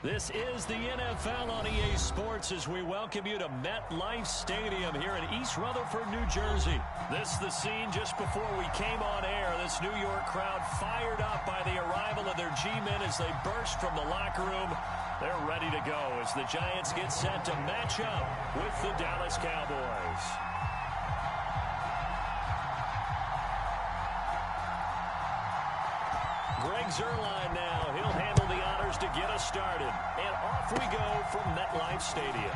This is the NFL on EA Sports as we welcome you to MetLife Stadium here in East Rutherford, New Jersey. This is the scene just before we came on air. This New York crowd fired up by the arrival of their G-men as they burst from the locker room. They're ready to go as the Giants get set to match up with the Dallas Cowboys. Greg Zuerlein now. He'll handle the honors to get us started. And off we go from MetLife Stadium.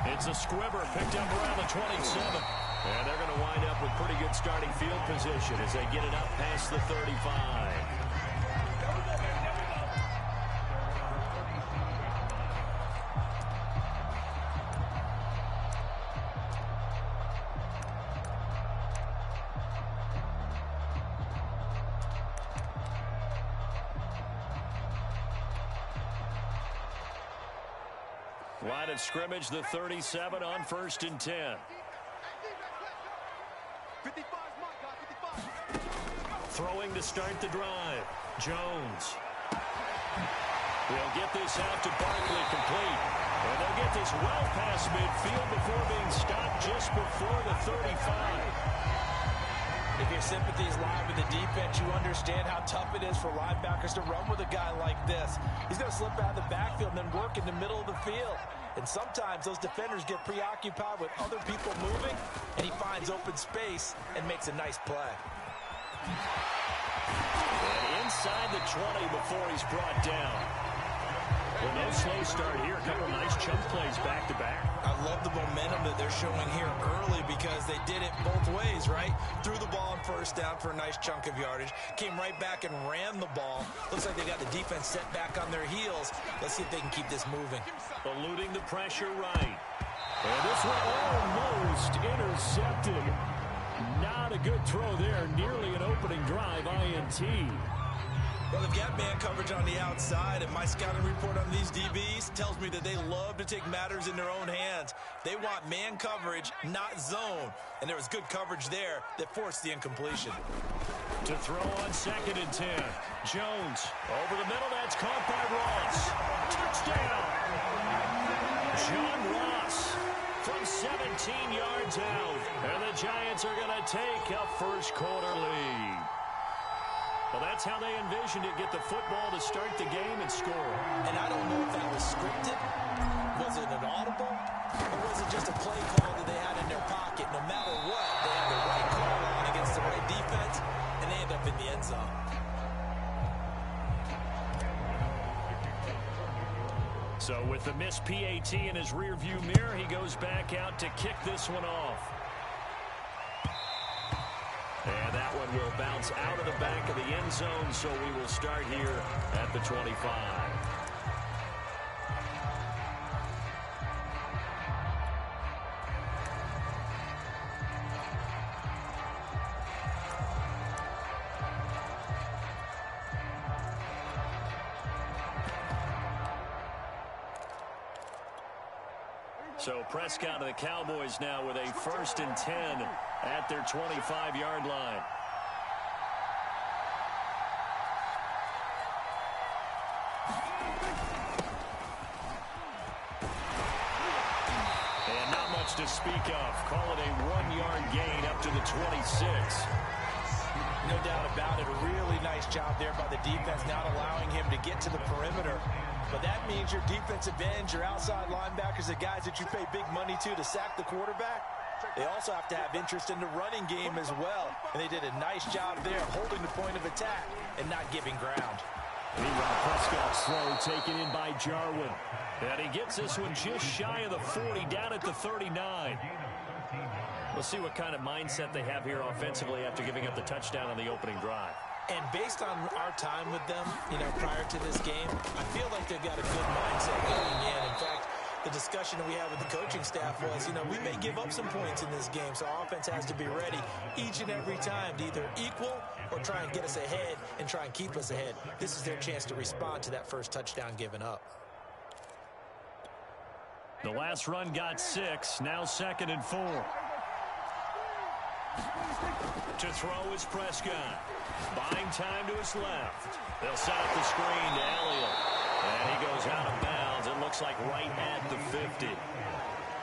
It's a squibber picked up around the 27. And they're going to wind up with pretty good starting field position as they get it up past the 35. Line of scrimmage, the 37 on 1st and 10. Throwing to start the drive. Jones. They'll get this out to Barkley, complete. And they'll get this well past midfield before being stopped just before the 35. If your sympathies lie with the defense, you understand how tough it is for linebackers to run with a guy like this. He's going to slip out of the backfield and then work in the middle of the field. And sometimes those defenders get preoccupied with other people moving, and he finds open space and makes a nice play. And inside the 20 before he's brought down. Well, no slow start here. A couple of nice chunk plays back-to-back. I love the momentum that they're showing here early because they did it both ways, right? Threw the ball on 1st down for a nice chunk of yardage. Came right back and ran the ball. Looks like they got the defense set back on their heels. Let's see if they can keep this moving. Eluding the pressure right. And this one almost intercepted. Not a good throw there. Nearly an opening drive INT. Well, they've got man coverage on the outside, and my scouting report on these DBs tells me that they love to take matters in their own hands. They want man coverage, not zone. And there was good coverage there that forced the incompletion. To throw on 2nd and 10. Jones over the middle. That's caught by Ross. Touchdown. John Ross from 17 yards out. And the Giants are going to take a first quarter lead. Well, that's how they envisioned it. Get the football to start the game and score. And I don't know if that was scripted. Was it an audible? Or was it just a play call that they had in their pocket? No matter what, they had the right call on against the right defense, and they end up in the end zone. So with the missed PAT in his rearview mirror, he goes back out to kick this one off. And that one will bounce out of the back of the end zone, so we will start here at the 25. So Prescott of the Cowboys now with a 1st and 10 at their 25-yard line. And not much to speak of. Call it a 1-yard gain up to the 26. No doubt about it. A really nice job there by the defense, not allowing him to get to the perimeter. But that means your defensive ends, your outside linebackers, the guys that you pay big money to sack the quarterback, they also have to have interest in the running game as well. And they did a nice job there holding the point of attack and not giving ground. Meanwhile, Prescott's throw taken in by Jarwin. And he gets this one just shy of the 40, down at the 39. We'll see what kind of mindset they have here offensively after giving up the touchdown on the opening drive. And based on our time with them, prior to this game, I feel like they've got a good mindset going in. In fact, the discussion that we had with the coaching staff was, we may give up some points in this game, so our offense has to be ready each and every time to either equal or try and get us ahead and try and keep us ahead. This is their chance to respond to that first touchdown given up. The last run got 6, now 2nd and 4. To throw is Prescott. Buying time to his left. They'll set up the screen to Elliott. And he goes out of bounds downs. It looks like right at the 50.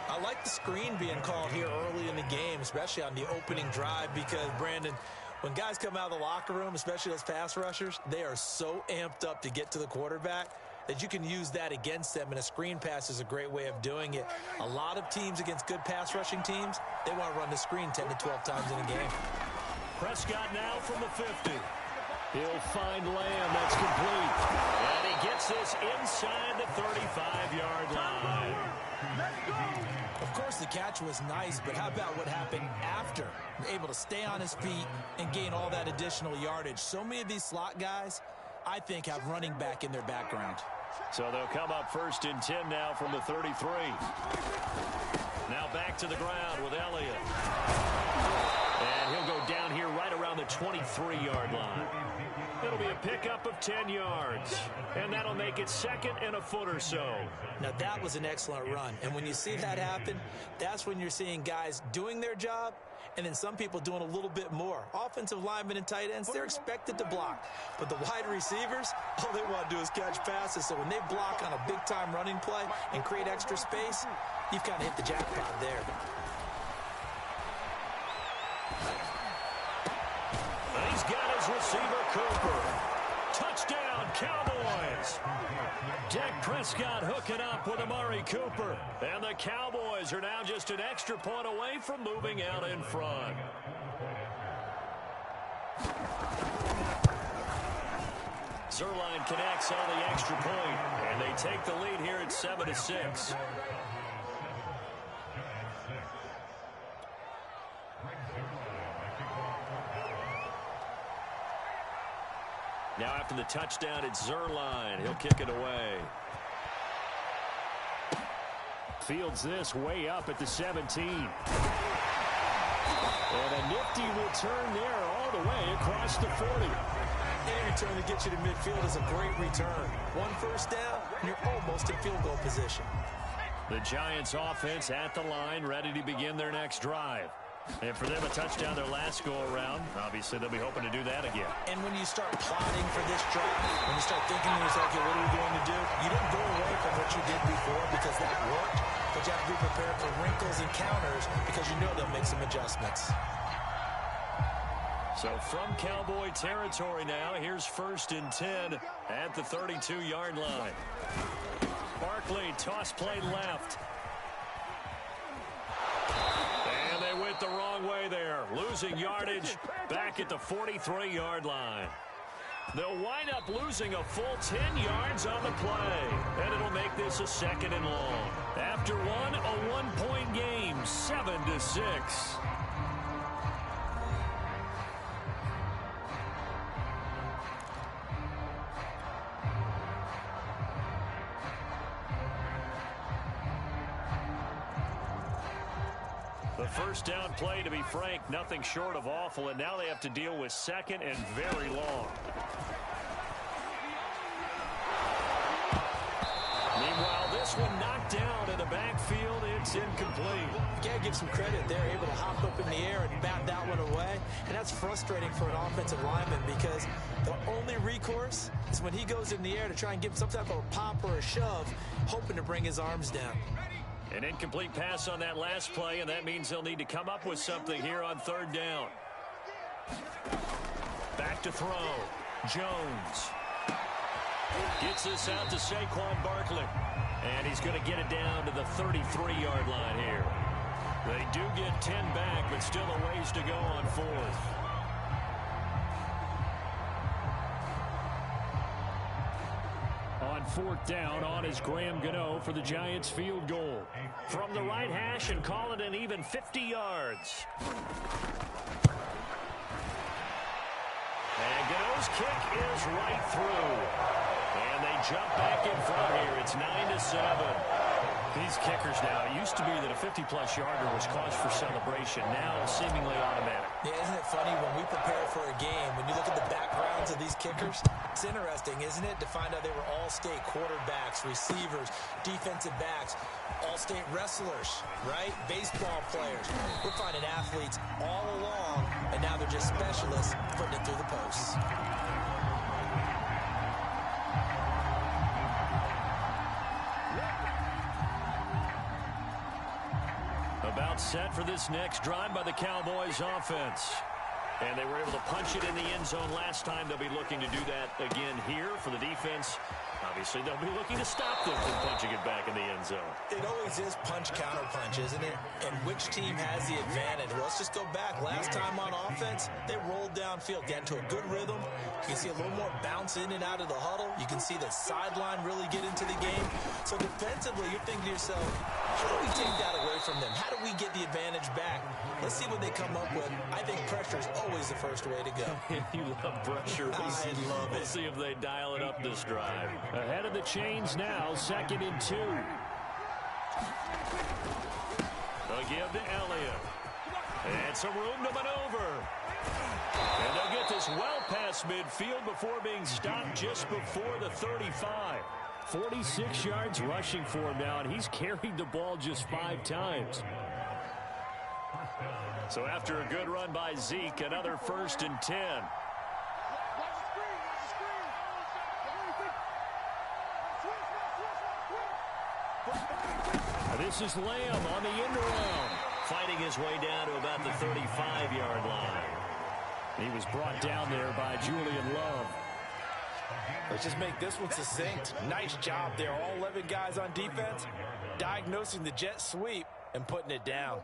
I like the screen being called here early in the game, especially on the opening drive, because, Brandon, when guys come out of the locker room, especially those pass rushers, they are so amped up to get to the quarterback that you can use that against them, and a screen pass is a great way of doing it. A lot of teams against good pass rushing teams, they want to run the screen 10 to 12 times in a game. Prescott now from the 50. He'll find Lamb. That's complete. And he gets this inside the 35-yard line. Of course, the catch was nice, but how about what happened after? Able to stay on his feet and gain all that additional yardage. So many of these slot guys, I think, have running back in their background. So they'll come up 1st and 10 now from the 33. Now back to the ground with Elliott. And he'll go down here right around the 23-yard line. It'll be a pickup of 10 yards. And that'll make it 2nd and a foot or so. Now, that was an excellent run. And when you see that happen, that's when you're seeing guys doing their job and then some people doing a little bit more. Offensive linemen and tight ends, they're expected to block. But the wide receivers, all they want to do is catch passes. So when they block on a big-time running play and create extra space, you've kind of hit the jackpot there. He's got his receiver, Cooper. Touchdown, Cowboys. Dak Prescott hooking up with Amari Cooper. And the Cowboys are now just an extra point away from moving out in front. Zerline connects on the extra point, and they take the lead here at 7-6. Now after the touchdown, it's Zerline. He'll kick it away. Fields this way up at the 17. And a nifty return there all the way across the 40. Any return to get you to midfield is a great return. 1 first down, and you're almost in field goal position. The Giants offense at the line, ready to begin their next drive. And for them, a touchdown their last go-around. Obviously, they'll be hoping to do that again. And when you start plotting for this drive, when you start thinking to yourself, okay, what are we going to do? You don't go away from what you did before because that worked, but you have to be prepared for wrinkles and counters because you know they'll make some adjustments. So from Cowboy territory now, here's 1st and 10 at the 32-yard line. Barkley, toss play left. Went the wrong way there, losing yardage back at the 43-yard line. They'll wind up losing a full 10 yards on the play, and it'll make this a 2nd and long. After one, a one-point game, 7-6. The first down play, to be frank, nothing short of awful, and now they have to deal with 2nd and very long. Meanwhile, this one knocked down in the backfield. It's incomplete. You gotta give some credit. They're able to hop up in the air and bat that one away, and that's frustrating for an offensive lineman because the only recourse is when he goes in the air to try and give some type of a pop or a shove, hoping to bring his arms down. An incomplete pass on that last play, and that means they'll need to come up with something here on 3rd down. Back to throw. Jones. Gets this out to Saquon Barkley. And he's going to get it down to the 33-yard line here. They do get 10 back, but still a ways to go on 4th. On 4th down, on is Graham Gano for the Giants field goal. From the right hash and call it an even 50 yards. And Gano's kick is right through. And they jump back in front here. It's 9-7. These kickers now, it used to be that a 50-plus yarder was cause for celebration. Now seemingly automatic. Yeah, isn't it funny when we prepare for a game, when you look at the backgrounds of these kickers, it's interesting, isn't it, to find out they were all-state quarterbacks, receivers, defensive backs, all-state wrestlers, right? Baseball players. We're finding athletes all along, and now they're just specialists putting it through the posts. About set for this next drive by the Cowboys offense. And they were able to punch it in the end zone last time. They'll be looking to do that again here for the defense. Obviously, they'll be looking to stop them from punching it back in the end zone. It always is punch-counter-punch, isn't it? And which team has the advantage? Well, let's just go back. Last time on offense, they rolled downfield, got into a good rhythm. You can see a little more bounce in and out of the huddle. You can see the sideline really get into the game. So defensively, you're thinking to yourself, how do we take that away from them? How do we get the advantage back? Let's see what they come up with. I think pressure is always the first way to go. You love pressure. I love it. We'll see if they dial it up this drive. Ahead of the chains now, 2nd and 2. They'll give to Elliott. And some room to maneuver. And they'll get this well past midfield before being stopped just before the 35. 46 yards rushing for him now, and he's carried the ball just 5 times. So after a good run by Zeke, another 1st and 10. This is Lamb on the end around, fighting his way down to about the 35-yard line. He was brought down there by Julian Love. Let's just make this one succinct. Nice job there. All 11 guys on defense, diagnosing the jet sweep and putting it down.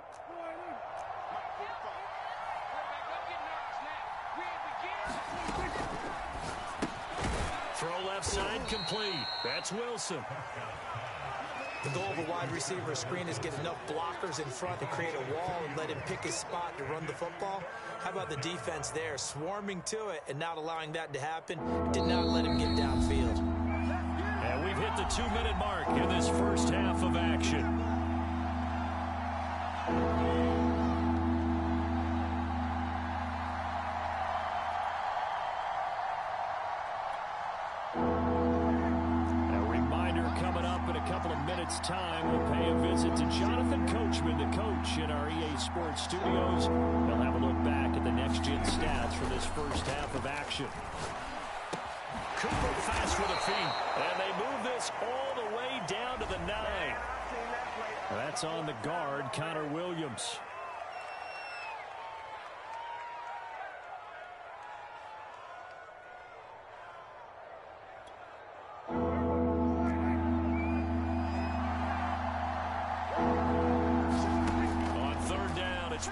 Throw left side complete. That's Wilson. The goal of a wide receiver screen is get enough blockers in front to create a wall and let him pick his spot to run the football. How about the defense there, swarming to it and not allowing that to happen? Did not let him get downfield. And we've hit the 2-minute mark in this first half of action. Time we'll pay a visit to Jonathan Coachman, the coach in our EA Sports studios. We'll have a look back at the next-gen stats for this first half of action. Cooper fast with the feet, and they move this all the way down to the 9. That's on the guard, Connor Williams.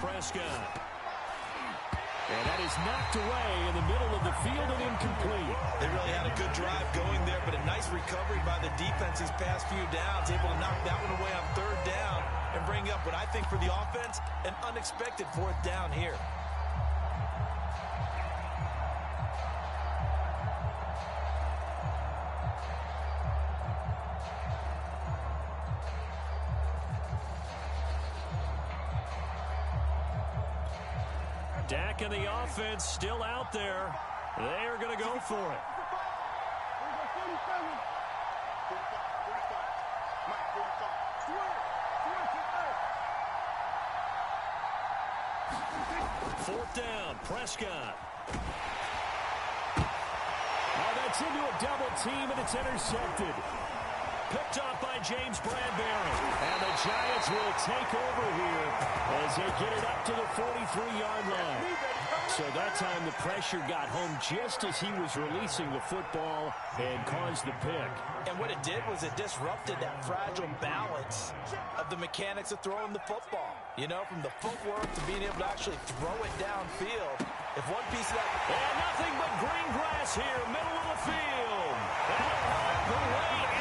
Prescott. And that is knocked away in the middle of the field and incomplete. They really had a good drive going there, but a nice recovery by the defense these past few downs, able to knock that one away on 3rd down and bring up what I think for the offense, an unexpected 4th down here. Dak and the offense still out there. They are going to go for it. Fourth down, Prescott. Oh, that's into a double team, and it's intercepted. Picked off by James Bradbury. And the Giants will take over here as they get it up to the 43-yard line. So that time the pressure got home just as he was releasing the football and caused the pick. And what it did was it disrupted that fragile balance of the mechanics of throwing the football. You know, from the footwork to being able to actually throw it downfield. If one piece of that... And nothing but green grass here, middle of the field. And the way in.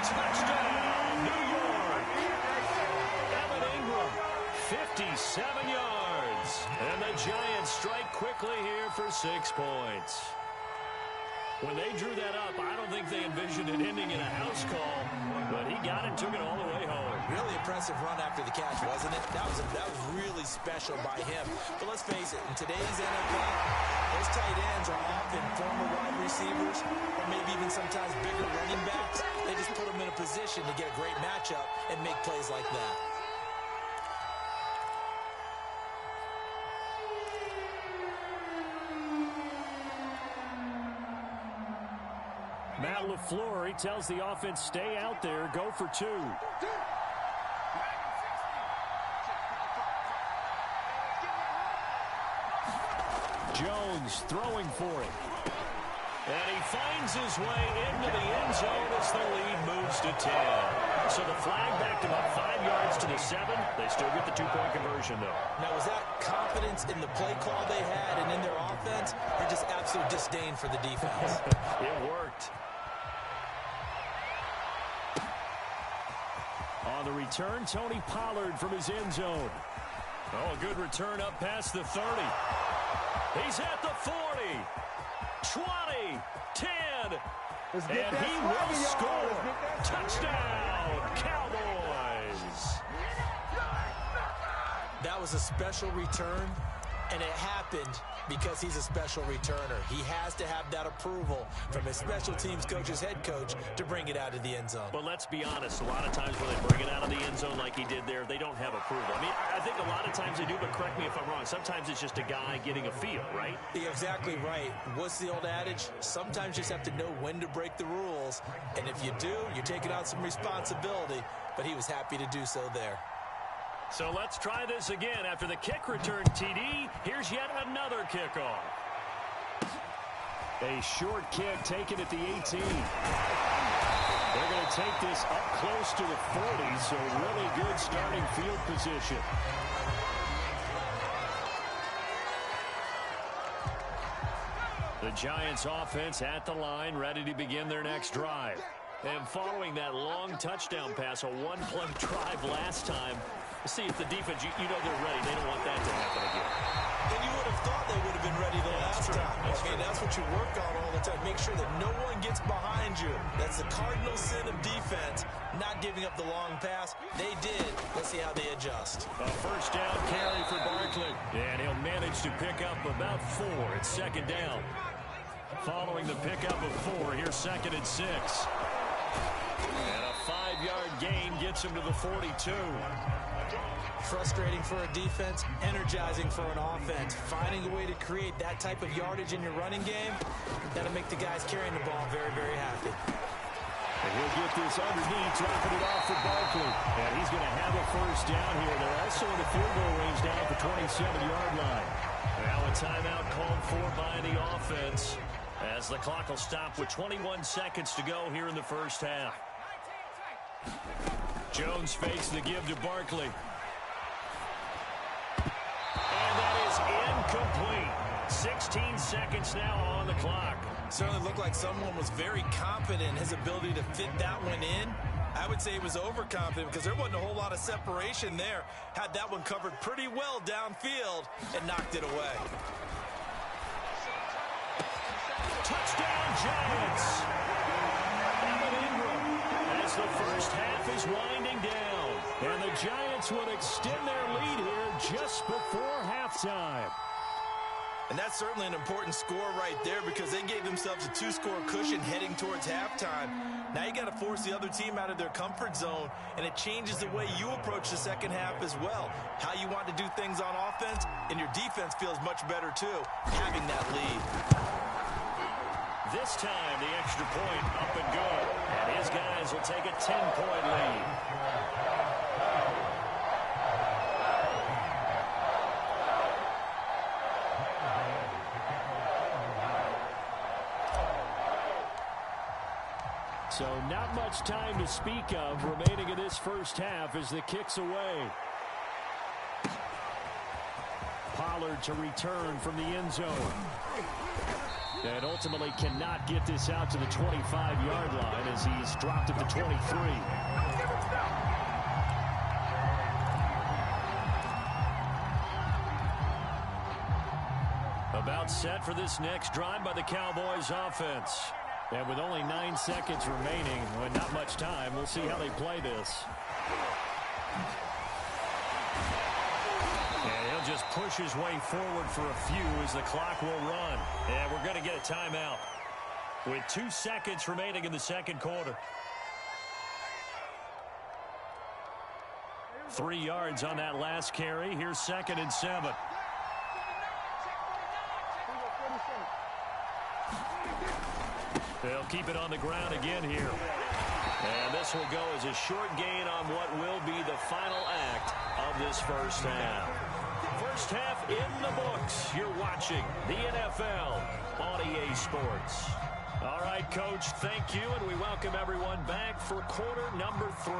Touchdown, New York. Evan Ingram, 57 yards. And the Giants strike quickly here for 6 points. When they drew that up, I don't think they envisioned it ending in a house call, but he got it, took it all the way home. Really impressive run after the catch, wasn't it? That was really special by him. But let's face it, in today's NFL, those tight ends are often former wide receivers or maybe even sometimes bigger running backs. They just put them in a position to get a great matchup and make plays like that. Matt LaFleur, he tells the offense, stay out there, go for 2. Jones throwing for it. And he finds his way into the end zone as the lead moves to 10. So the flag backed him up 5 yards to the 7. They still get the 2-point conversion, though. Now, was that confidence in the play call they had and in their offense, or just absolute disdain for the defense? It worked. On the return, Tony Pollard from his end zone. Oh, a good return up past the 30. He's at the 40. 20, 10, and he will score. Touchdown, Cowboys. That was a special return, and it happened because he's a special returner. He has to have that approval from his special teams coach's head coach to bring it out of the end zone. But let's be honest, a lot of times when they bring it out of the end zone like he did there, they don't have approval. I mean, I think a lot of times they do, but correct me if I'm wrong. Sometimes it's just a guy getting a feel, right? You're exactly right. What's the old adage? Sometimes you just have to know when to break the rules. And if you do, you're taking on some responsibility. But he was happy to do so there. So let's try this again. After the kick return TD, here's yet another kickoff. A short kick taken at the 18. They're going to take this up close to the 40, so really good starting field position. The Giants offense at the line, ready to begin their next drive. And following that long touchdown pass, a one-play drive last time, see if the defense, you know they're ready. They don't want that to happen again. And you would have thought they would have been ready the last time. That's what you work on all the time. Make sure that no one gets behind you. That's the cardinal sin of defense, not giving up the long pass. They did. Let's see how they adjust. A first down carry for Barkley. And he'll manage to pick up about 4. It's second down. Following the pickup of 4, here's 2nd and 6. And a 5-yard gain gets him to the 42. Frustrating for a defense, energizing for an offense. Finding a way to create that type of yardage in your running game, that'll make the guys carrying the ball very, very happy. And he'll get this underneath, dropping it off for Barkley. And he's going to have a first down here. They're also in the field goal range down at the 27-yard line. Now a timeout called for by the offense as the clock will stop with 21 seconds to go here in the first half. Jones fakes the give to Barkley. And that is incomplete. 16 seconds now on the clock. Certainly looked like someone was very confident in his ability to fit that one in. I would say he was overconfident because there wasn't a whole lot of separation there. Had that one covered pretty well downfield and knocked it away. Touchdown, Giants. As the first half is winding down. And the Giants will extend their lead here just before halftime. And that's certainly an important score right there because they gave themselves a 2-score cushion heading towards halftime. Now you got to force the other team out of their comfort zone, and it changes the way you approach the second half as well. How you want to do things on offense, and your defense feels much better too, having that lead. This time, the extra point up and good. And his guys will take a 10-point lead. So not much time to speak of remaining in this first half as the kick's away. Pollard to return from the end zone. And ultimately cannot get this out to the 25-yard line as he's dropped at the 23. About set for this next drive by the Cowboys offense. And with only 9 seconds remaining, well, not much time, we'll see how they play this. And he'll just push his way forward for a few as the clock will run. And we're going to get a timeout with 2 seconds remaining in the second quarter. 3 yards on that last carry. Here's 2nd and 7. They'll keep it on the ground again here. And this will go as a short gain on what will be the final act of this first half. First half in the books. You're watching the NFL on EA Sports. All right, Coach, thank you, and we welcome everyone back for quarter number 3.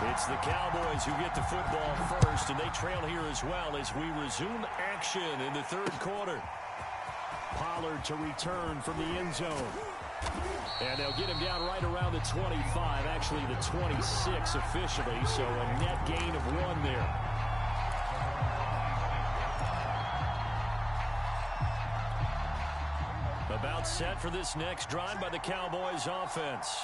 It's the Cowboys who get the football first, and they trail here as well as we resume action in the third quarter. Pollard to return from the end zone. And they'll get him down right around the 25, actually the 26 officially, so a net gain of 1 there. About set for this next drive by the Cowboys offense.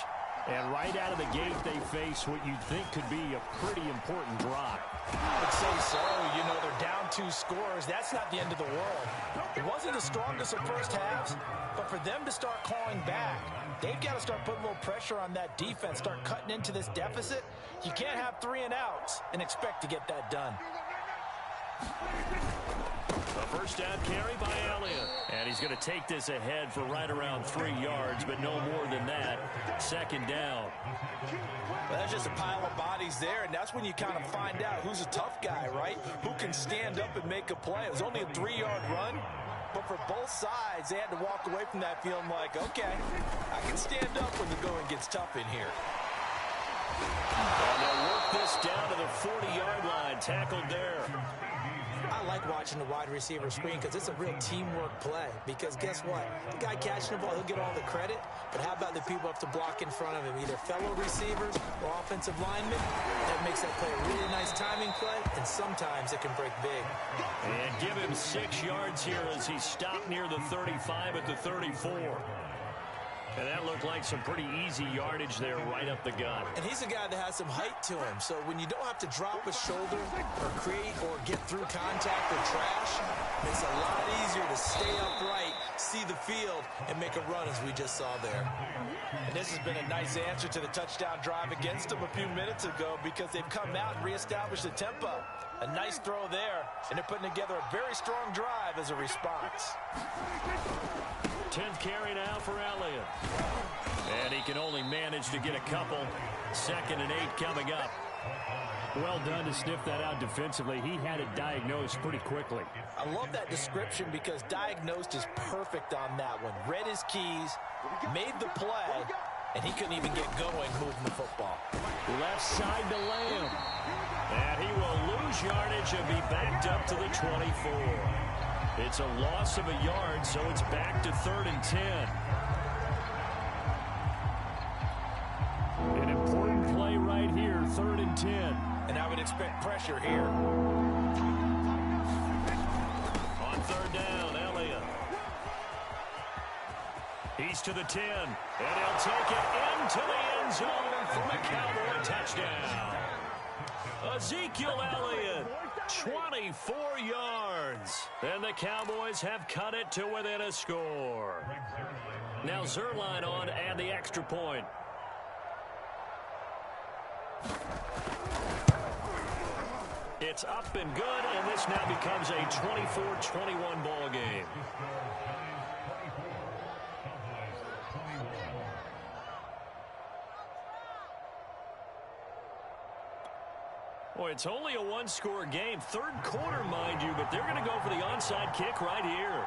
And right out of the gate, they face what you'd think could be a pretty important drive. I would say so. You know, they're down 2 scores. That's not the end of the world. It wasn't the strongest of first halves, but for them to start clawing back, they've got to start putting a little pressure on that defense, start cutting into this deficit. You can't have 3 and outs and expect to get that done. A first down carry by Elliott. And he's going to take this ahead for right around 3 yards, but no more than that. Second down. Well, that's just a pile of bodies there, and that's when you kind of find out who's a tough guy, right? Who can stand up and make a play. It was only a 3-yard run, but for both sides, they had to walk away from that feeling like, okay, I can stand up when the going gets tough in here. And they'll work this down to the 40-yard line, tackled there. I like watching the wide receiver screen because it's a real teamwork play. Because guess what? The guy catching the ball, he'll get all the credit. But how about the people up to block in front of him? Either fellow receivers or offensive linemen. That makes that play a really nice timing play. And sometimes it can break big. And give him 6 yards here as he stopped near the 35 at the 34. And that looked like some pretty easy yardage there right up the gut. And he's a guy that has some height to him. So when you don't have to drop a shoulder or create or get through contact or trash, it's a lot easier to stay upright, see the field, and make a run as we just saw there. And this has been a nice answer to the touchdown drive against them a few minutes ago because they've come out and reestablished the tempo. A nice throw there, and they're putting together a very strong drive as a response. 10th carry now for Elliott. And he can only manage to get a couple. 2nd and 8 coming up. Well done to sniff that out defensively. He had it diagnosed pretty quickly. I love that description because diagnosed is perfect on that one. Read his keys, made the play, and he couldn't even get going moving the football. Left side to Lamb. And he will lose yardage and be backed up to the 24. It's a loss of a yard, so it's back to 3rd and 10. An important play right here, 3rd and 10. And I would expect pressure here. On 3rd down, Elliott. He's to the 10, and he'll take it into the end zone from a Cowboy touchdown. Ezekiel Elliott, 24 yards. And the Cowboys have cut it to within a score. Now Zerline on and the extra point. It's up and good, and this now becomes a 24-21 ball game. Boy, it's only a 1-score game. 3rd quarter, mind you, but they're going to go for the onside kick right here.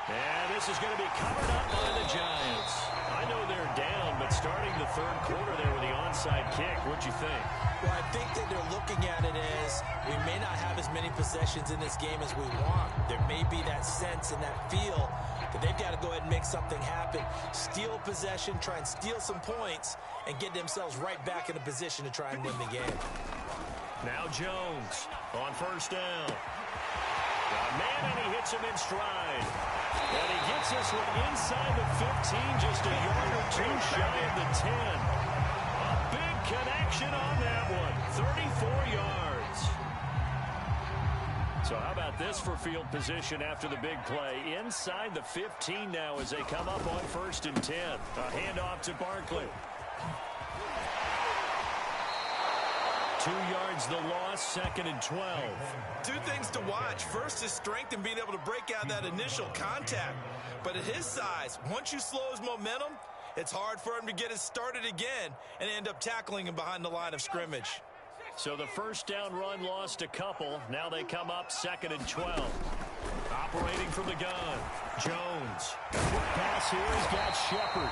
And this is going to be covered up by the Giants. I know they're down, but starting the 3rd quarter there with the onside kick, what'd you think? Well, I think that they're looking at it as we may not have as many possessions in this game as we want. There may be that sense and that feel that they've got to go ahead and make something happen. Steal possession, try and steal some points, and get themselves right back in a position to try and win the game. Now Jones on 1st down. Got a man, and he hits him in stride. And he gets this one inside the 15, just a yard or 2 shy of the 10. A big connection on that one, 34 yards. So how about this for field position after the big play? Inside the 15 now as they come up on 1st and 10. A handoff to Barkley. 2 yards the loss, 2nd and 12. 2 things to watch. First is strength and being able to break out that initial contact. But at his size, once you slow his momentum, it's hard for him to get it started again and end up tackling him behind the line of scrimmage. So the first down run lost a couple. Now they come up 2nd and 12. Operating from the gun, Jones. Pass here has got Shepard.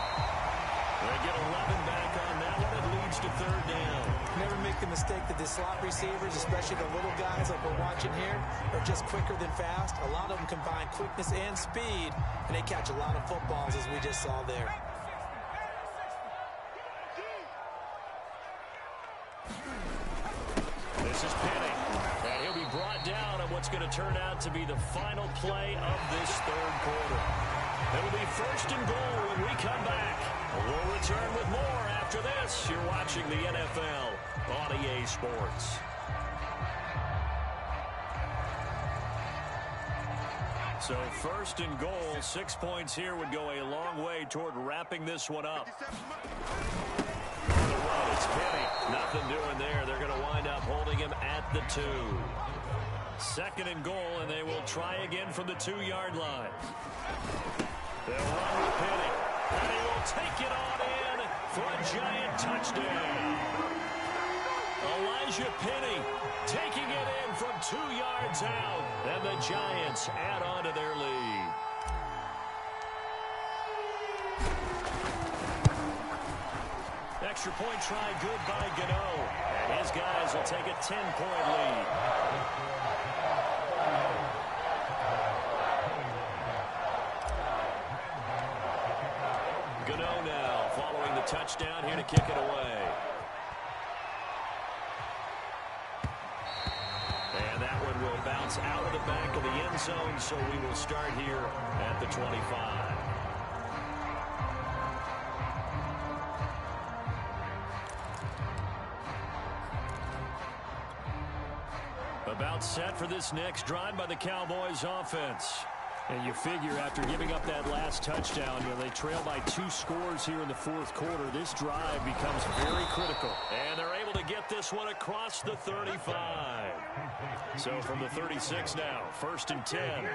They get 11 back on that one. It leads to 3rd down. Never make the mistake that the slot receivers, especially the little guys like we're watching here, are just quicker than fast. A lot of them combine quickness and speed, and they catch a lot of footballs, as we just saw there. This is Penny, and he'll be brought down on what's going to turn out to be the final play of this 3rd quarter. It'll be 1st and goal when we come back. We'll return with more after this. You're watching the NFL on EA Sports. So 1st and goal, 6 points here would go a long way toward wrapping this one up. It's Penny. Nothing doing there. They're going to wind up holding him at the 2. 2nd and goal, and they will try again from the 2-yard line. They'll run with Penny, and he will take it on in for a giant touchdown. Elijah Penny taking it in from 2 yards out, and the Giants add on to their lead. Extra point try good by Gano, and his guys will take a 10-point lead. Gano now following the touchdown here to kick it away. And that one will bounce out of the back of the end zone, so we will start here at the 25. About set for this next drive by the Cowboys offense. And you figure after giving up that last touchdown, they trail by 2 scores here in the 4th quarter. This drive becomes very critical. And they're able to get this one across the 35. So from the 36 now, 1st and 10.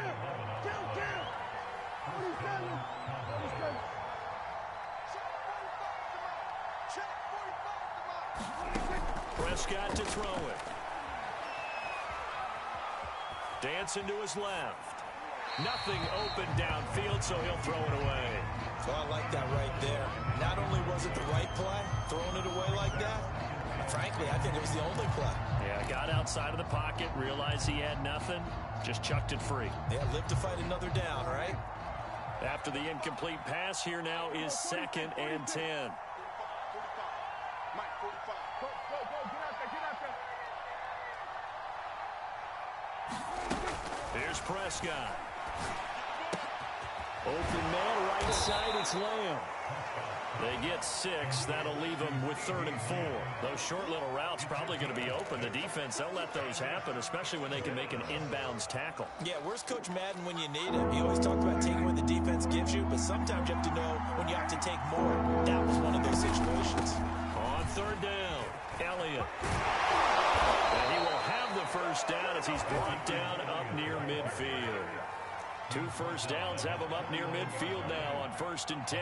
Prescott to throw it. Dancing to his left. Nothing open downfield, so he'll throw it away. Oh, I like that right there. Not only was it the right play, throwing it away like that, frankly, I think it was the only play. Yeah, got outside of the pocket, realized he had nothing, just chucked it free. Yeah, live to fight another down, right? After the incomplete pass, here now is 2nd and 10. Here's Prescott. Open man, right side, it's Lamb. They get 6. That'll leave them with 3rd and 4. Those short little routes probably going to be open. The defense, they'll let those happen, especially when they can make an inbounds tackle. Yeah, where's Coach Madden when you need him? He always talked about taking what the defense gives you, but sometimes you have to know when you have to take more. That was one of those situations. On 3rd down, Elliott. And he will have the 1st down as he's brought down up near midfield. 2 first downs have him up near midfield now on 1st and 10.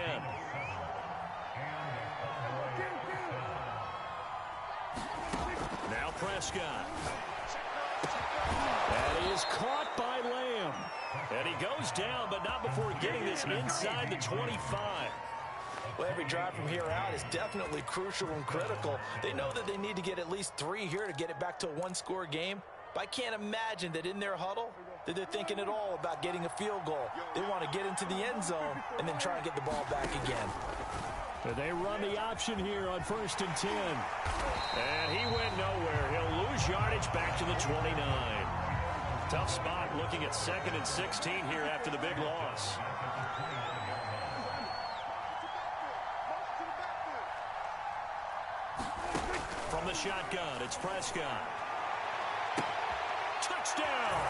Now Prescott. And he is caught by Lamb. And he goes down, but not before getting this inside the 25. Well, every drive from here out is definitely crucial and critical. They know that they need to get at least 3 here to get it back to a 1-score game. But I can't imagine that in their huddle that they're thinking at all about getting a field goal. They want to get into the end zone and then try and get the ball back again. They run the option here on 1st and 10. And he went nowhere. He'll lose yardage back to the 29. Tough spot looking at 2nd and 16 here after the big loss. From the shotgun, it's Prescott. Touchdown!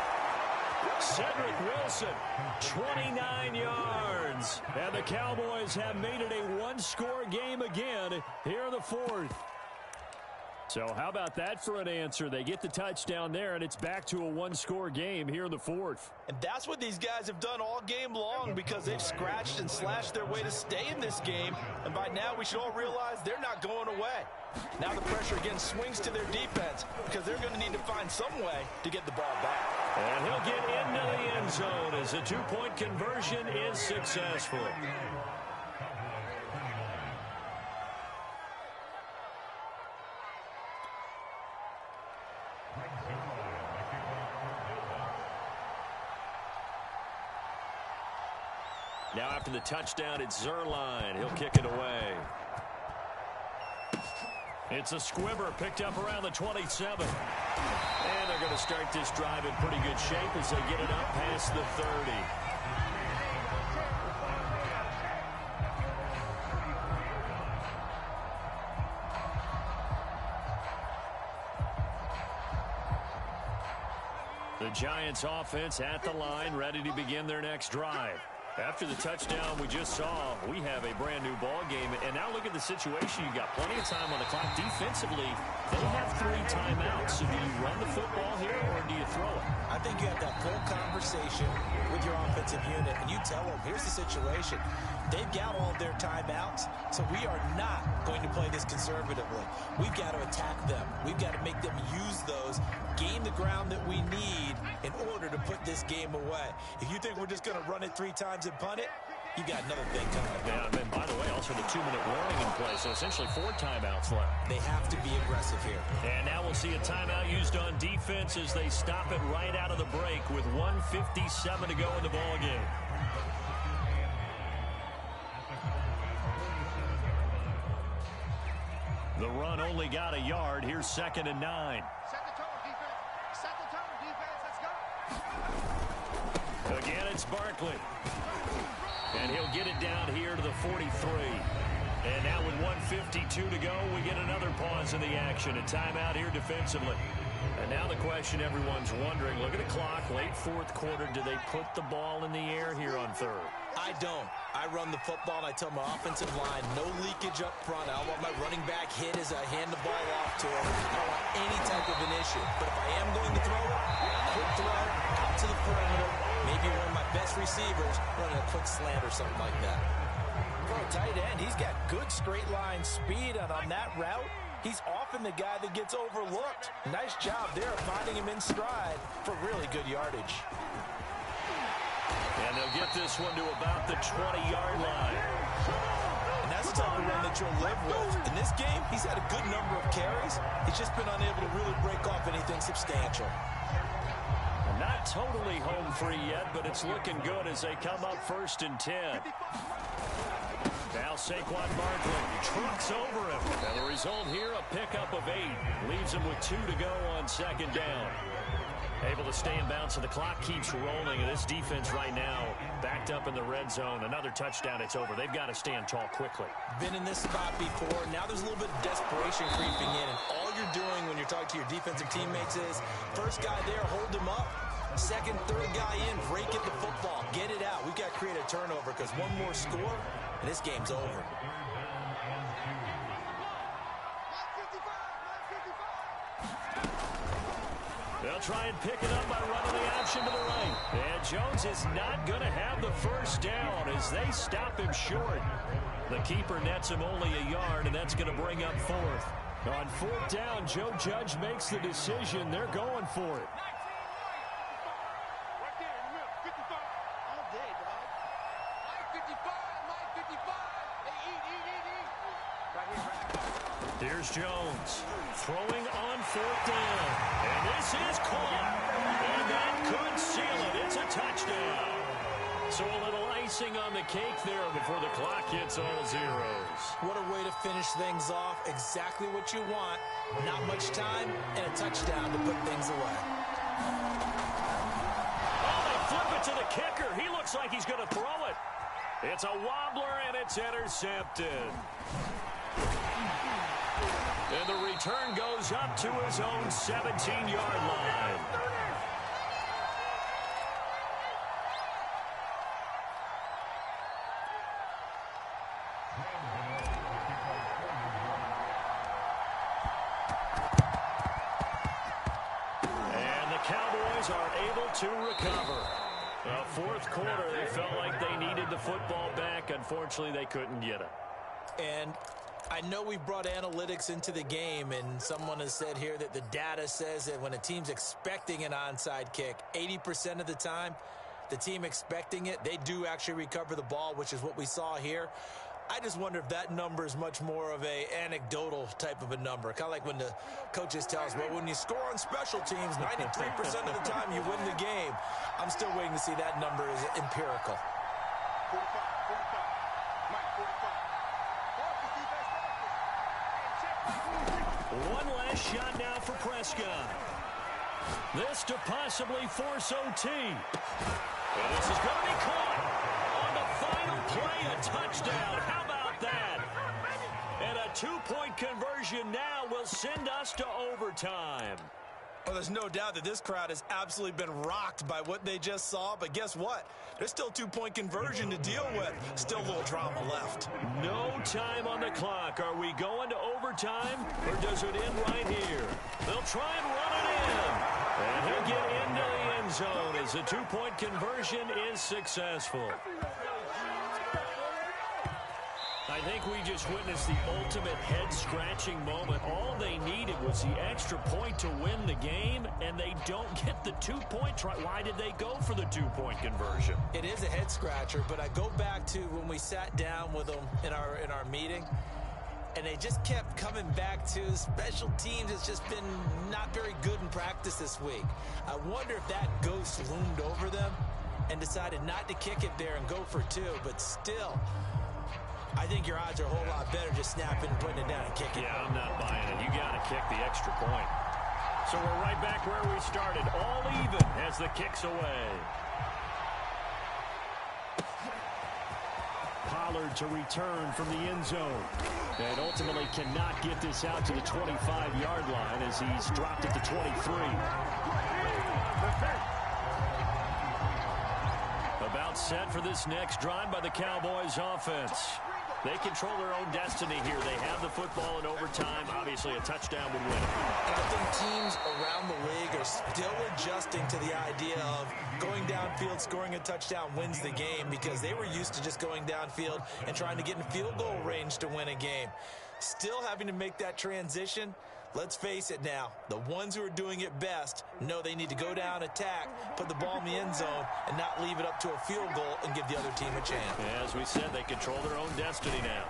Cedric Wilson, 29 yards. And the Cowboys have made it a 1-score game again here in the 4th. So how about that for an answer? They get the touchdown there, and it's back to a one-score game here in the fourth. And that's what these guys have done all game long because they've scratched and slashed their way to stay in this game. And by now, we should all realize they're not going away. Now the pressure again swings to their defense because they're going to need to find some way to get the ball back. And he'll get into the end zone as a two-point conversion is successful. Now after the touchdown, it's Zerline. He'll kick it away. It's a squibber picked up around the 27. And they're going to start this drive in pretty good shape as they get it up past the 30. The Giants offense at the line, ready to begin their next drive. After the touchdown we just saw, we have a brand new ball game. And now look at the situation. You got plenty of time on the clock. Defensively, they have 3 timeouts. So do you run the football here or do you throw it? I think you have that full conversation with your offensive unit, and you tell them, here's the situation. They've got all of their timeouts, so we are not going to play this conservatively. We've got to attack them. We've got to make them use those, gain the ground that we need in order to put this game away. If you think we're just going to run it 3 times and punt it, you got another thing coming. Yeah, and by the way, also the 2-minute warning in play, so essentially 4 timeouts left. They have to be aggressive here. And now we'll see a timeout used on defense as they stop it right out of the break with 1:57 to go in the ball game. The run only got a yard. Here's 2nd and 9. Set the tone, defense. Set the tone, defense. Let's go. Again, it's Barkley. And he'll get it down here to the 43. And now with 1:52 to go, we get another pause in the action. A timeout here defensively. And now the question everyone's wondering, look at the clock, late 4th quarter, do they put the ball in the air here on 3rd? I don't. I run the football, and I tell my offensive line, no leakage up front. I don't want my running back hit as I hand the ball off to him. I don't want any type of an issue. But if I am going to throw it, quick throw, out to the perimeter, maybe one of my best receivers running a quick slant or something like that. For a tight end, he's got good straight line speed, and on that route, he's often the guy that gets overlooked. Nice job there of finding him in stride for really good yardage. And they'll get this one to about the 20-yard line. And that's the type of run that you'll live with. In this game, he's had a good number of carries. He's just been unable to really break off anything substantial. Not totally home free yet, but it's looking good as they come up 1st and 10. Now Saquon Barkley trucks over him. And the result here, a pickup of 8. Leaves him with 2 to go on 2nd down. Able to stay in bounds, so the clock keeps rolling. And this defense right now backed up in the red zone. Another touchdown, it's over. They've got to stand tall quickly. Been in this spot before. Now there's a little bit of desperation creeping in. And all you're doing when you're talking to your defensive teammates is, first guy there, hold him up. 2nd, 3rd guy in, break at the football. Get it out. We've got to create a turnover because one more score, and this game's over. They'll try and pick it up by running the option to the right. And Jones is not going to have the first down as they stop him short. The keeper nets him only a yard, and that's going to bring up 4th. On 4th down, Joe Judge makes the decision. They're going for it. Here's Jones throwing on 4th down. And this is caught. And that could seal it. It's a touchdown. So a little icing on the cake there before the clock hits all zeros. What a way to finish things off. Exactly what you want. Not much time and a touchdown to put things away. Oh, they flip it to the kicker. He looks like he's going to throw it. It's a wobbler, and it's intercepted. And the return goes up to his own 17-yard line. able to recover. Fourth quarter, they felt like they needed the football back. Unfortunately, they couldn't get it. And I know we brought analytics into the game, and someone has said here that the data says that when a team's expecting an onside kick, 80% of the time, the team expecting it, they do actually recover the ball, which is what we saw here. I just wonder if that number is much more of a anecdotal type of a number. Kind of like when the coaches tell us, well, when you score on special teams, 93% of the time you win the game. I'm still waiting to see that number is empirical. 45. One last shot now for Prescott. This to possibly force OT. And this is going to be caught. On the final play, a touchdown. How about that? And a two-point conversion now will send us to overtime. Well, there's no doubt that this crowd has absolutely been rocked by what they just saw. But guess what? There's still two-point conversion to deal with. Still a little drama left. No time on the clock. Are we going to overtime, or does it end right here? They'll try and run it in. And he'll get into the end zone as the two-point conversion is successful. I think we just witnessed the ultimate head-scratching moment. All they needed was the extra point to win the game, and they don't get the two-point try. Why did they go for the two-point conversion? It is a head-scratcher, but I go back to when we sat down with them in our meeting, and they just kept coming back to special teams. It's just been not very good in practice this week. I wonder if that ghost loomed over them and decided not to kick it there and go for two, but still, I think your odds are a whole lot better just snapping and putting it down and kicking. Yeah, I'm not buying it. You got to kick the extra point. So we're right back where we started, all even as the kick's away. Pollard to return from the end zone. And ultimately cannot get this out to the 25-yard line as he's dropped it to 23. About set for this next drive by the Cowboys offense. They control their own destiny here. They have the football in overtime. Obviously, a touchdown would win it. And I think teams around the league are still adjusting to the idea of going downfield, scoring a touchdown wins the game, because they were used to just going downfield and trying to get in field goal range to win a game. Still having to make that transition. Let's face it now, the ones who are doing it best know they need to go down, attack, put the ball in the end zone, and not leave it up to a field goal and give the other team a chance. As we said, they control their own destiny now.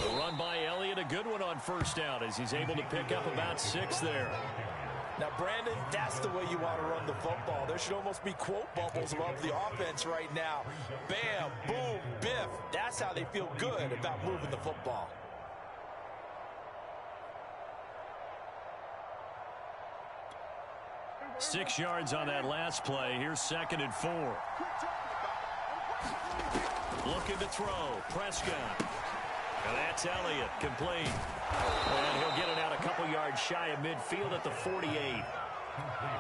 The run by Elliott, a good one on first down as he's able to pick up about 6 there. Now, Brandon, that's the way you want to run the football. There should almost be quote bubbles above the offense right now. Bam, boom, biff. That's how they feel good about moving the football. Six yards on that last play. Here's 2nd and 4. Looking to throw. Prescott. And that's Elliott. Complete. And he'll get it out a couple yards shy of midfield at the 48.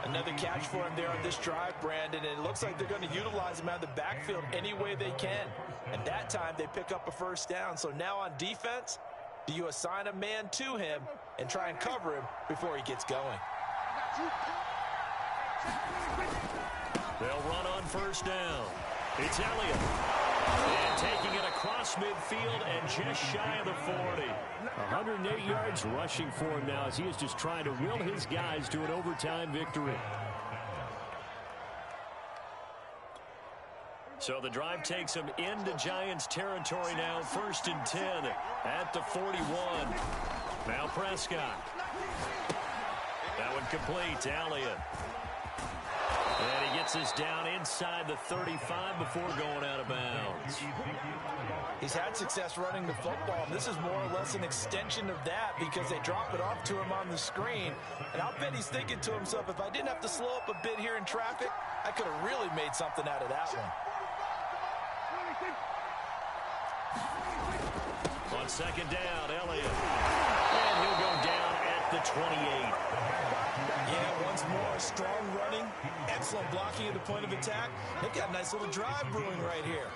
Another catch for him there on this drive, Brandon. And it looks like they're going to utilize him out of the backfield any way they can. And that time they pick up a first down. So now on defense, do you assign a man to him and try and cover him before he gets going? They'll run on first down. It's Elliott. And taking it across midfield and just shy of the 40. 108 yards rushing for him now as he is just trying to will his guys to an overtime victory. So the drive takes him into Giants territory now. 1st and 10 at the 41. Now Prescott. That one complete to Elliott. And he gets us down inside the 35 before going out of bounds. He's had success running the football. This is more or less an extension of that because they drop it off to him on the screen. And I'll bet he's thinking to himself, if I didn't have to slow up a bit here in traffic, I could have really made something out of that one. On 2nd down, Elliott. And he'll go down at the 28. Yeah, once more, strong running, excellent blocking at the point of attack. They've got a nice little drive brewing right here.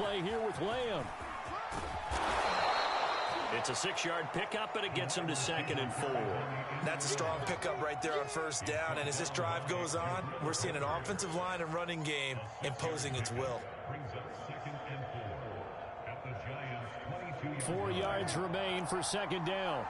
play here with Lamb. It's a 6-yard pickup, and it gets him to 2nd and 4. That's a strong pickup right there on first down. And as this drive goes on, we're seeing an offensive line and running game imposing its will. 4 yards remain for 2nd down.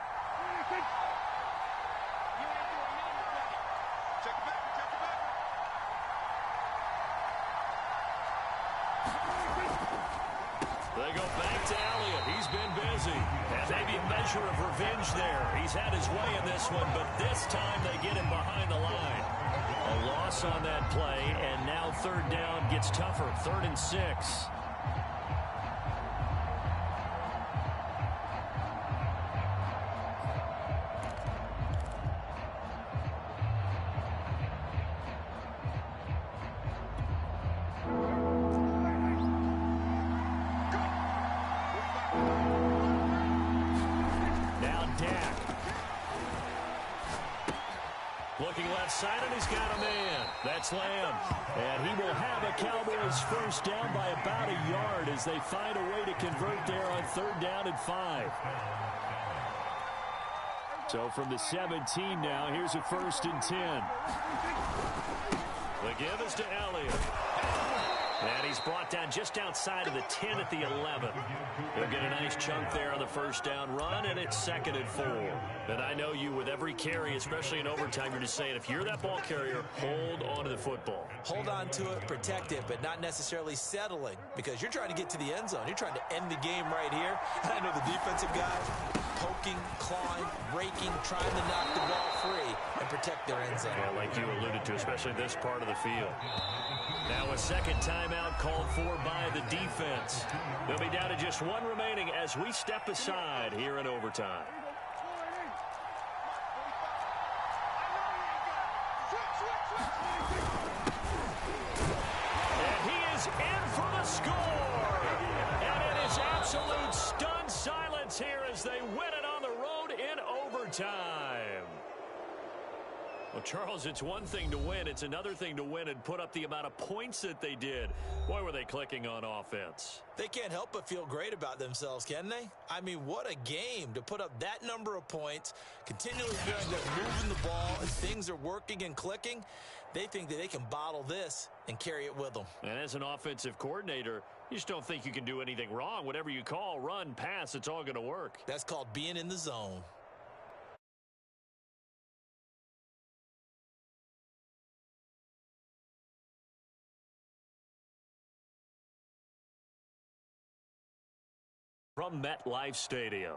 They go back to Elliott. He's been busy. And maybe a measure of revenge there. He's had his way in this one, but this time they get him behind the line. A loss on that play, and now 3rd down gets tougher. 3rd and 6. Looking left side, and he's got a man. That's Lamb. And he will have a Cowboys first down by about a yard as they find a way to convert there on 3rd down and 5. So from the 17 now, here's a 1st and 10. The give is to Elliott. And he's brought down just outside of the 10 at the 11. He'll get a nice chunk there on the first down run, and it's 2nd and 4. And I know you, with every carry, especially in overtime, you're just saying, if you're that ball carrier, hold on to the football. Hold on to it, protect it, but not necessarily settling, because you're trying to get to the end zone. You're trying to end the game right here. And I know the defensive guys poking, clawing, raking, trying to knock the ball free and protect their end zone. Yeah, like you alluded to, especially this part of the field. Now a second timeout called for by the defense. They'll be down to just 1 remaining as we step aside here in overtime. And he is in for the score. And it is absolute stunned silence here as they win it on the road in overtime. Well, Charles, it's one thing to win. It's another thing to win and put up the amount of points that they did. Boy, were they clicking on offense. They can't help but feel great about themselves, can they? I mean, what a game to put up that number of points, continually feeling they're moving the ball, and things are working and clicking. They think that they can bottle this and carry it with them. And as an offensive coordinator, you just don't think you can do anything wrong. Whatever you call, run, pass, it's all going to work. That's called being in the zone. From MetLife Stadium,